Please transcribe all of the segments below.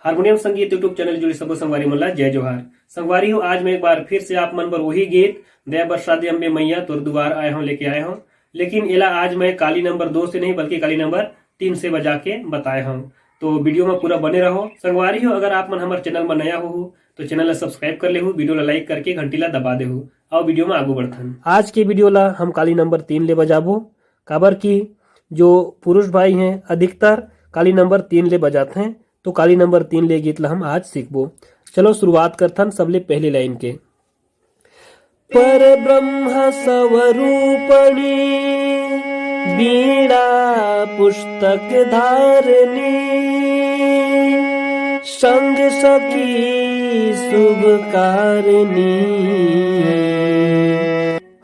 Harmonium संगीत YouTube channel जुड़ी सबो संगवारी मन ला जय जोहार। संगवारी हो, आज मैं एक बार फिर से आप मन पर वही गीत दया बरसात अम्बे मैया तोर दुआर आए हूँ लेके आए हूँ। लेकिन इला आज मैं काली नंबर 2 से नहीं बल्कि काली नंबर 3 से बजा के बताए हूँ। तो वीडियो में पूरा बने रहो। संगवारी हो, अगर आप मन हमारे चैनल में नया हो तो चैनल ला सब्सक्राइब कर ले हो, वीडियो ला लाइक करके घंटी ला दबा दे हो। आओ वीडियो में आगू बढ़थन। आज के वीडियो ला हम काली नंबर 3 ले बजाबो, काबर की जो पुरुष भाई हैं अधिकतर काली नंबर 3 ले बजाते हैं, तो काली नंबर 3 ले गीत ला हम आज सीखबो। चलो शुरुआत करथन सबले पहले लाइन के। पर ब्रह्म स्वरूपणी बीड़ा पुस्तक धारनी, संग सखी शुभ कारणी,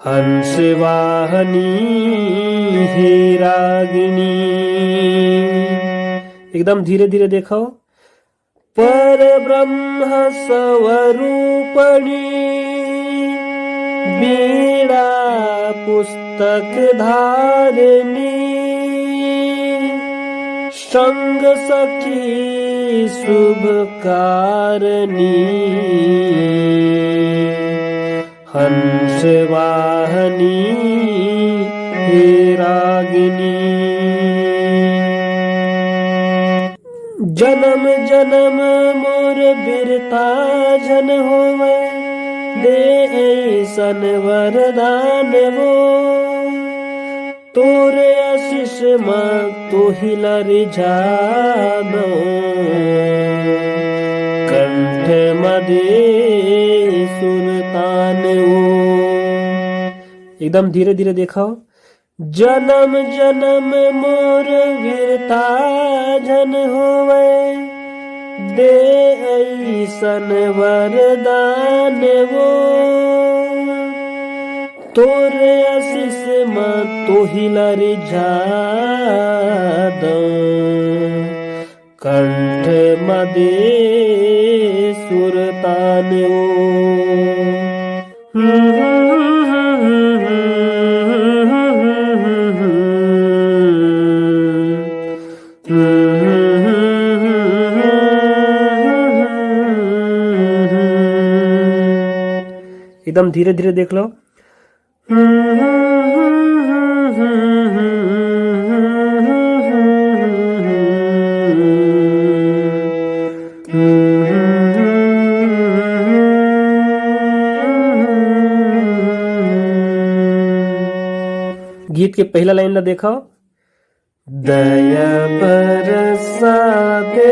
हंस वाहनी हे रागिनी। एकदम धीरे धीरे देखो। पर ब्रह्म स्वरूपणी बीड़ा पुस्तक धारनी, संग सखी शुभ कारणी, हंस वाहनी हे रागिनी। जन्म जन्म मोर बिरता जन होवे, दे ऐसन वरदान वो, तोरे आशीष मां तो हिला रिझानो, कंठ मदे सुरतान वो। एकदम धीरे धीरे देखो। जन्म जन्म मोर वीरता जन होवे, दे ऐसन वरदान वो, तोरे आशीष मां तो हिला रिझा दो, कंठ मदे सुरतान वो। एकदम धीरे धीरे देख लो। गीत के पहला लाइन ला देखो। दया बरसा दे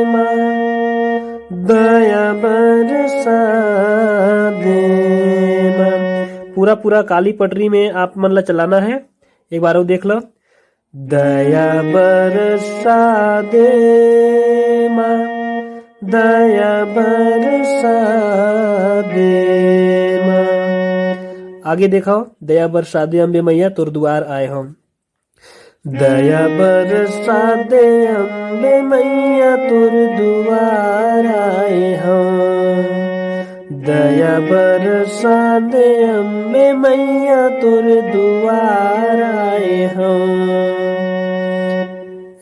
मां, दया बरसा दे मां। पूरा पूरा काली पटरी में आप मन ला चलाना है। एक बार वो देख लो। दया बरसा दे मां, दया बरसा दे मां। आगे देखो। दया बरसा दे अम्बे मैया तोर दुआर आए हम। दया बरसा दे अम्बे मैया तोर दुआर आए हम, दया बरसा दे अम्बे मैया तोर दुआर आए हम।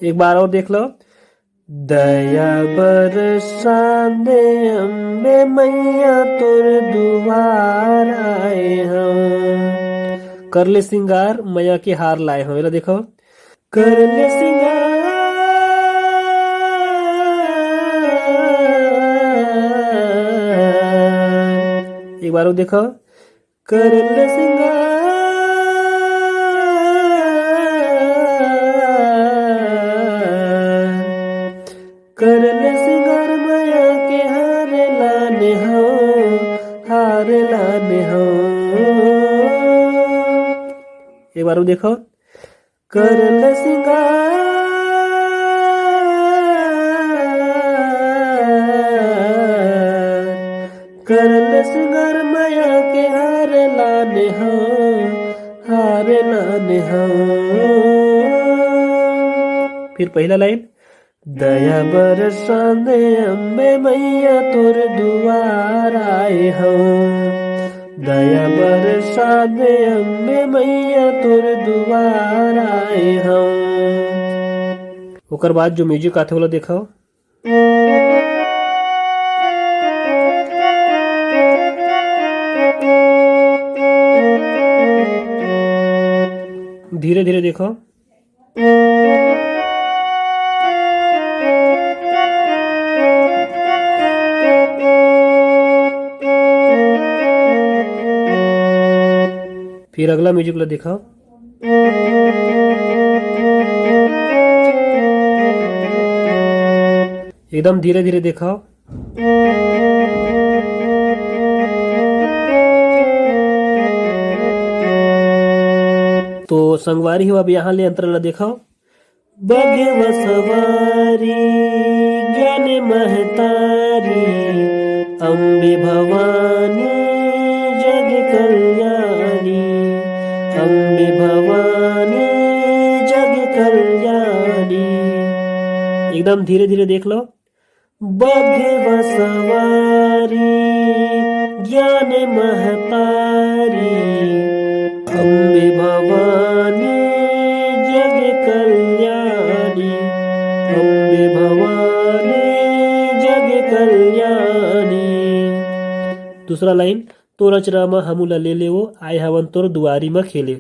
एक बार और देख लो। दया बरसा दे अम्बे मैया तोर दुआर आए हम। कर ले सिंगार मैया के हार लाए हो। देखो। कर ले सिंगार एक बार देखो। कर ले सिंगार कर ले सिंगार मैया के हार लाने हो, हार लाने हो। एक बार देखो। कर ले सिंगार कर ले सिंगार मैया के हार लाने हो, हार लाने हो। फिर पहला लाइन। दया बरसा दे अम्बे मैया तोर दुआर आए हो, दया बरसा दे अम्बे मैया तोर दुआर आए हो। ओकर बाद जो म्यूजिक आथे ओला देखो। धीरे धीरे देखो। फिर अगला म्यूजिक ला देखो। एकदम धीरे धीरे देखो। तो संगवारी हो अब यहाँ ले अंतर ला देखो। बघवा सवारी ज्ञान महतारी, अम्बे भवानी जग कल्याणी, अम्बे भवानी जग कल्याणी। एकदम धीरे धीरे देख लो। बघवा सवारी ज्ञान महतारी, अम्बे भवानी जग कल्याणी, अम्बे भवानी जग कल्याणी। दूसरा लाइन, तोर अचरा म हमूला ले लेवो, आए हवन तोर दुआरी म खेले।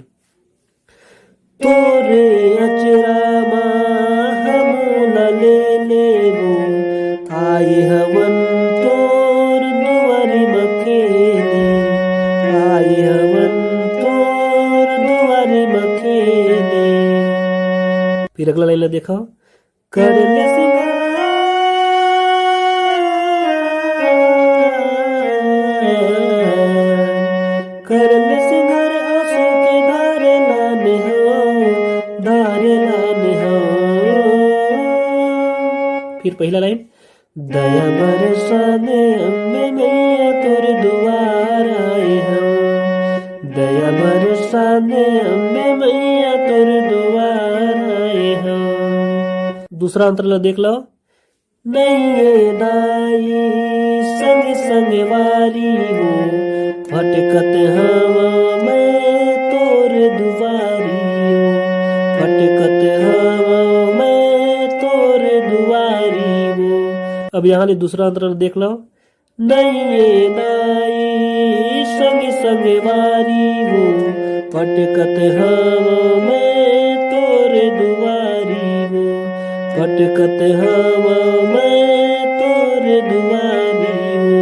तोरे अचरा म हमूला ले लेवो, आए हवन तोर दुआरी म खेले, आए हवन तोर दुआरी म खेले। फिर अगला लाइन देखो। कर ले कर ले सिंगार आंसू के धारे लाने हो, धारे लाने हो। फिर पहला लाइन, दया बरसाने अम्बे मैया तोर दुआर आए हम, दया बरसाने अम्बे मैया तोर दुआर आए हम। दूसरा अंतर देख लो। नैये दाई संग संग वारी हो, भटकत हवा मैं तोर दुआरी हो, भटकत हवा मैं तोर दुआरी हो। अब यहाँ ले दूसरा अंतर देख लो। नैये दाई संग संग वारी हो, भटकत हवा मैं तोर दुआरी हो, भटकत हवा मैं तोर दुआरी हो।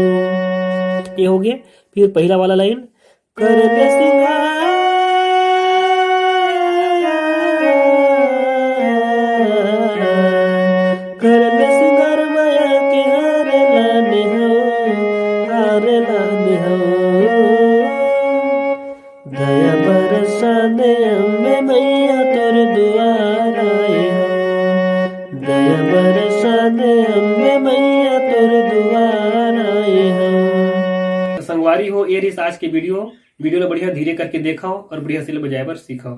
ये हो गया। फिर पहला वाला लाइन, कर ले सिंगार कर ले सिंगार माया के हार लाने हो, हार लाने हो। दया बरसाने अम्बे मैया तोर दुआर आए हो, दया बरसाने अम्बे मैया तोर दुआर आए हो। संगवारी हो, ये रही आज की वीडियो ला बढ़िया धीरे करके देखो और बढ़िया से बजाए बर सीखो।